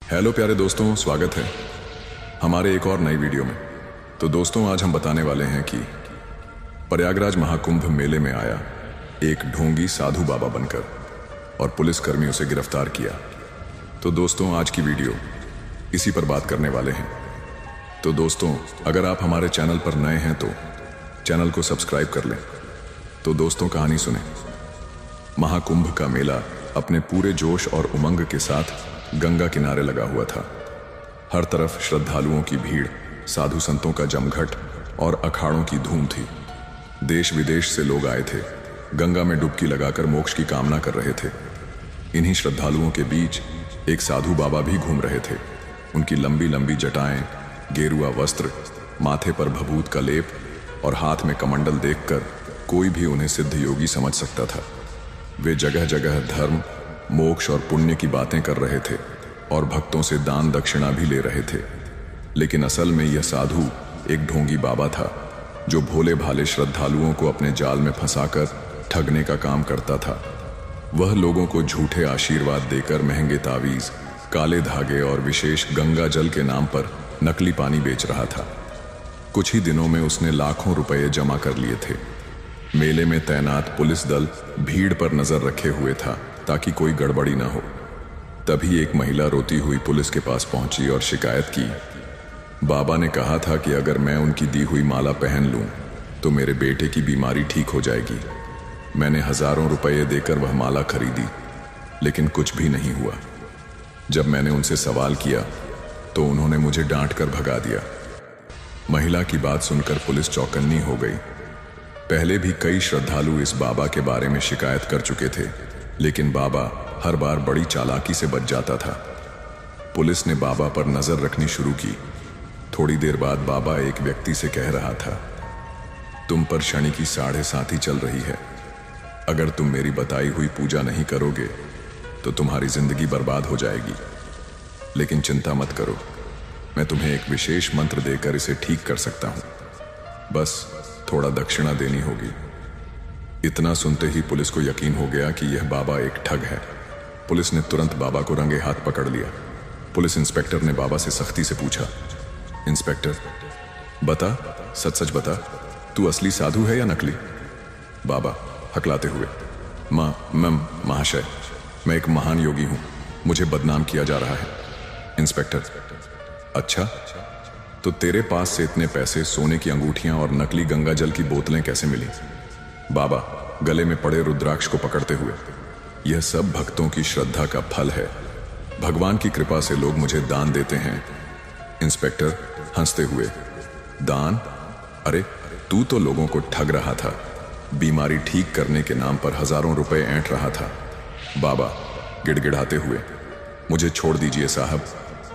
Hello प्यारे दोस्तों, स्वागत है हमारे एक और नई वीडियो में। तो दोस्तों, आज हम बताने वाले हैं कि प्रयागराज महाकुंभ मेले में आया एक ढोंगी साधु बाबा बनकर और पुलिसकर्मी उसे गिरफ्तार किया। तो दोस्तों, आज की वीडियो इसी पर बात करने वाले हैं। तो दोस्तों, अगर आप हमारे चैनल पर नए हैं तो चैनल को सब्सक्राइब कर लें। तो दोस्तों, कहानी सुने। महाकुंभ का मेला अपने पूरे जोश और उमंग के साथ गंगा किनारे लगा हुआ था। हर तरफ श्रद्धालुओं की भीड़, साधु संतों का जमघट और अखाड़ों की धूम थी। देश विदेश से लोग आए थे, गंगा में डुबकी लगाकर मोक्ष की कामना कर रहे थे। इन्हीं श्रद्धालुओं के बीच एक साधु बाबा भी घूम रहे थे। उनकी लंबी लंबी जटाएं, गेरुआ वस्त्र, माथे पर भभूत का लेप और हाथ में कमंडल देखकर कोई भी उन्हें सिद्ध योगी समझ सकता था। वे जगह जगह धर्म, मोक्ष और पुण्य की बातें कर रहे थे और भक्तों से दान दक्षिणा भी ले रहे थे। लेकिन असल में यह साधु एक ढोंगी बाबा था जो भोले भाले श्रद्धालुओं को अपने जाल में फंसाकर ठगने का काम करता था। वह लोगों को झूठे आशीर्वाद देकर महंगे तावीज, काले धागे और विशेष गंगा जल के नाम पर नकली पानी बेच रहा था। कुछ ही दिनों में उसने लाखों रुपए जमा कर लिए थे। मेले में तैनात पुलिस दल भीड़ पर नजर रखे हुए था ताकि कोई गड़बड़ी ना हो। तभी एक महिला रोती हुई पुलिस के पास पहुंची और शिकायत की। बाबा ने कहा था कि अगर मैं उनकी दी हुई माला पहन लूं तो मेरे बेटे की बीमारी ठीक हो जाएगी। मैंने हजारों रुपए देकर वह माला खरीदी, लेकिन कुछ भी नहीं हुआ। जब मैंने उनसे सवाल किया तो उन्होंने मुझे डांट कर भगा दिया। महिला की बात सुनकर पुलिस चौकन्नी हो गई। पहले भी कई श्रद्धालु इस बाबा के बारे में शिकायत कर चुके थे, लेकिन बाबा हर बार बड़ी चालाकी से बच जाता था। पुलिस ने बाबा पर नजर रखनी शुरू की। थोड़ी देर बाद बाबा एक व्यक्ति से कह रहा था, तुम पर शनि की 7.5 चल रही है। अगर तुम मेरी बताई हुई पूजा नहीं करोगे तो तुम्हारी जिंदगी बर्बाद हो जाएगी। लेकिन चिंता मत करो, मैं तुम्हें एक विशेष मंत्र देकर इसे ठीक कर सकता हूं। बस थोड़ा दक्षिणा देनी होगी। इतना सुनते ही पुलिस को यकीन हो गया कि यह बाबा एक ठग है। पुलिस ने तुरंत बाबा को रंगे हाथ पकड़ लिया। पुलिस इंस्पेक्टर ने बाबा से सख्ती से पूछा, इंस्पेक्टर बता, सच सच बता, तू असली साधु है या नकली? बाबा हकलाते हुए, महाशय, मैं एक महान योगी हूं, मुझे बदनाम किया जा रहा है। इंस्पेक्टर, अच्छा, तो तेरे पास से इतने पैसे, सोने की अंगूठियां और नकली गंगा जल की बोतलें कैसे मिली? बाबा गले में पड़े रुद्राक्ष को पकड़ते हुए, यह सब भक्तों की श्रद्धा का फल है। भगवान की कृपा से लोग मुझे दान देते हैं। इंस्पेक्टर हंसते हुए, दान? अरे तू तो लोगों को ठग रहा था, बीमारी ठीक करने के नाम पर हजारों रुपए ऐंठ रहा था। बाबा गिड़गिड़ाते हुए, मुझे छोड़ दीजिए साहब,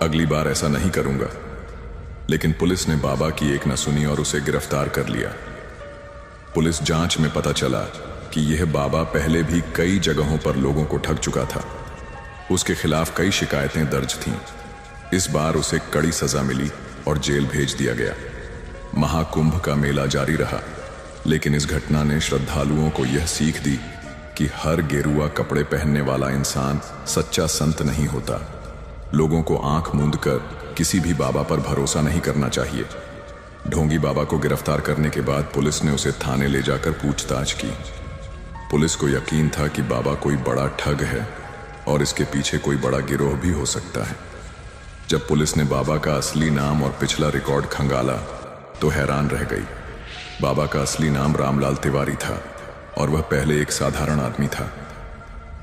अगली बार ऐसा नहीं करूंगा। लेकिन पुलिस ने बाबा की एक न सुनी और उसे गिरफ्तार कर लिया। पुलिस जांच में पता चला कि यह बाबा पहले भी कई जगहों पर लोगों को ठग चुका था। उसके खिलाफ कई शिकायतें दर्ज थीं। इस बार उसे कड़ी सजा मिली और जेल भेज दिया गया। महाकुंभ का मेला जारी रहा, लेकिन इस घटना ने श्रद्धालुओं को यह सीख दी कि हर गेरुआ कपड़े पहनने वाला इंसान सच्चा संत नहीं होता। लोगों को आंख मूंद कर किसी भी बाबा पर भरोसा नहीं करना चाहिए। ढोंगी बाबा को गिरफ्तार करने के बाद पुलिस ने उसे थाने ले जाकर पूछताछ की। पुलिस को यकीन था कि बाबा कोई बड़ा ठग है और इसके पीछे कोई बड़ा गिरोह भी हो सकता है। जब पुलिस ने बाबा का असली नाम और पिछला रिकॉर्ड खंगाला तो हैरान रह गई। बाबा का असली नाम रामलाल तिवारी था और वह पहले एक साधारण आदमी था।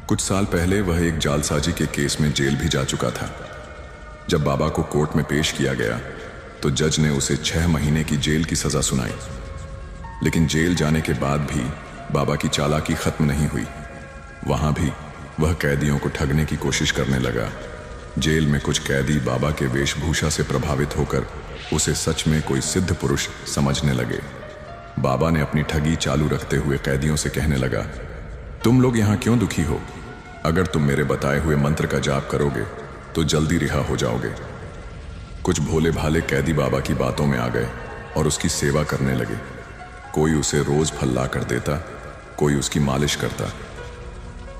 कुछ साल पहले वह एक जालसाजी के केस में जेल भी जा चुका था। जब बाबा को कोर्ट में पेश किया गया तो जज ने उसे 6 महीने की जेल की सजा सुनाई। लेकिन जेल जाने के बाद भी बाबा की चालाकी खत्म नहीं हुई। वहां भी वह कैदियों को ठगने की कोशिश करने लगा। जेल में कुछ कैदी बाबा के वेशभूषा से प्रभावित होकर उसे सच में कोई सिद्ध पुरुष समझने लगे। बाबा ने अपनी ठगी चालू रखते हुए कैदियों से कहने लगा, तुम लोग यहां क्यों दुखी हो? अगर तुम मेरे बताए हुए मंत्र का जाप करोगे तो जल्दी रिहा हो जाओगे। कुछ भोले भाले कैदी बाबा की बातों में आ गए और उसकी सेवा करने लगे। कोई उसे रोज फल ला कर देता, कोई उसकी मालिश करता।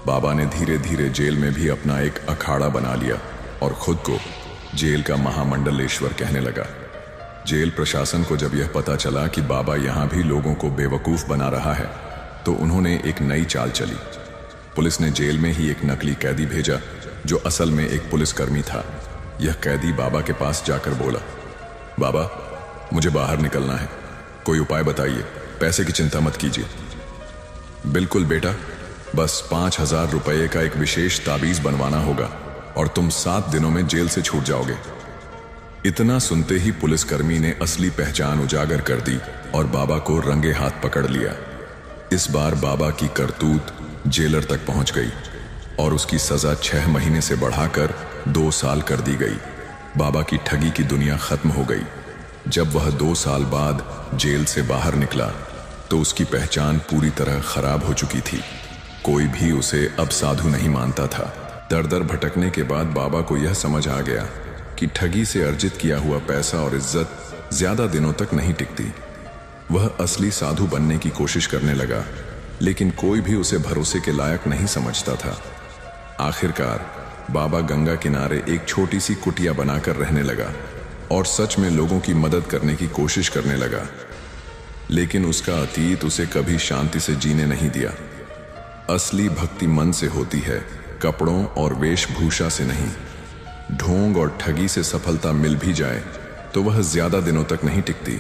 बाबा ने धीरे धीरे जेल में भी अपना एक अखाड़ा बना लिया और खुद को जेल का महामंडलेश्वर कहने लगा। जेल प्रशासन को जब यह पता चला कि बाबा यहां भी लोगों को बेवकूफ बना रहा है, तो उन्होंने एक नई चाल चली। पुलिस ने जेल में ही एक नकली कैदी भेजा जो असल में एक पुलिसकर्मी था। यह कैदी बाबा के पास जाकर बोला, बाबा मुझे बाहर निकलना है, कोई उपाय बताइए, पैसे की चिंता मत कीजिए। बिल्कुल बेटा, बस 5,000 रुपये का एक विशेष ताबीज बनवाना होगा और तुम 7 दिनों में जेल से छूट जाओगे। इतना सुनते ही पुलिसकर्मी ने असली पहचान उजागर कर दी और बाबा को रंगे हाथ पकड़ लिया। इस बार बाबा की करतूत जेलर तक पहुंच गई और उसकी सजा 6 महीने से बढ़ाकर 2 साल कर दी गई। बाबा की ठगी की दुनिया खत्म हो गई। जब वह 2 साल बाद जेल से बाहर निकला तो उसकी पहचान पूरी तरह खराब हो चुकी थी। कोई भी उसे अब साधु नहीं मानता था। दर दर भटकने के बाद बाबा को यह समझ आ गया कि ठगी से अर्जित किया हुआ पैसा और इज्जत ज्यादा दिनों तक नहीं टिकती। वह असली साधु बनने की कोशिश करने लगा, लेकिन कोई भी उसे भरोसे के लायक नहीं समझता था। आखिरकार बाबा गंगा किनारे एक छोटी सी कुटिया बनाकर रहने लगा और सच में लोगों की मदद करने की कोशिश करने लगा। लेकिन उसका अतीत उसे कभी शांति से जीने नहीं दिया। असली भक्ति मन से होती है, कपड़ों और वेशभूषा से नहीं। ढोंग और ठगी से सफलता मिल भी जाए तो वह ज्यादा दिनों तक नहीं टिकती।